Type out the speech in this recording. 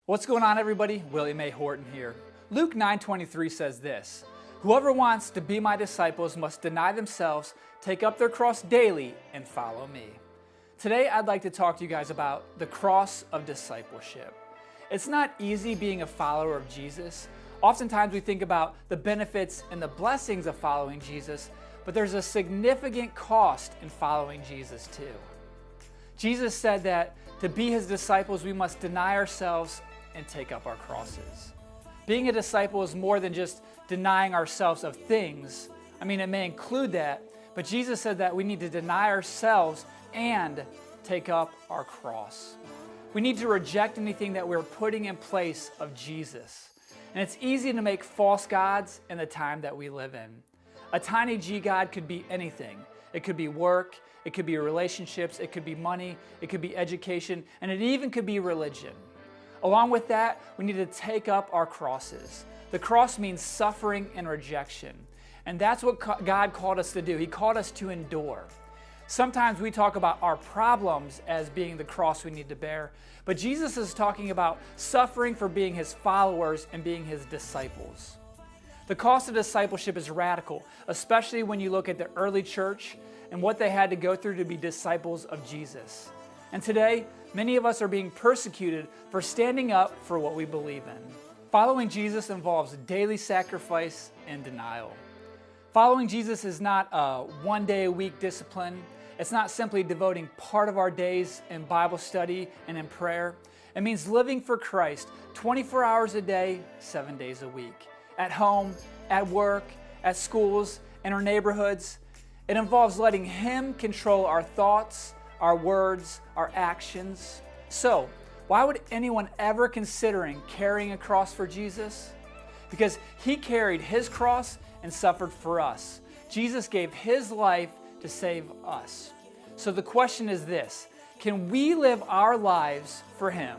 What's going on, everybody? William A. Horton here. Luke 9:23 says this, "Whoever wants to be my disciples must deny themselves, take up their cross daily, and follow me." Today, I'd like to talk to you guys about the cross of discipleship. It's not easy being a follower of Jesus. Oftentimes, we think about the benefits and the blessings of following Jesus, but there's a significant cost in following Jesus too. Jesus said that to be his disciples, we must deny ourselves and take up our crosses. Being a disciple is more than just denying ourselves of things. It may include that, but Jesus said that we need to deny ourselves and take up our cross. We need to reject anything that we're putting in place of Jesus. And it's easy to make false gods in the time that we live in. A tiny G God could be anything. It could be work, it could be relationships, it could be money, it could be education, and it even could be religion. Along with that, we need to take up our crosses. The cross means suffering and rejection. And that's what God called us to do. He called us to endure. Sometimes we talk about our problems as being the cross we need to bear, but Jesus is talking about suffering for being his followers and being his disciples. The cost of discipleship is radical, especially when you look at the early church and what they had to go through to be disciples of Jesus. And today, many of us are being persecuted for standing up for what we believe in. Following Jesus involves daily sacrifice and denial. Following Jesus is not a one-day-a-week discipline. It's not simply devoting part of our days in Bible study and in prayer. It means living for Christ 24 hours a day, 7 days a week. At home, at work, at schools, in our neighborhoods. It involves letting him control our thoughts, our words, our actions. So, why would anyone ever considering carrying a cross for Jesus? Because he carried his cross and suffered for us. Jesus gave his life to save us. So the question is this: can we live our lives for him?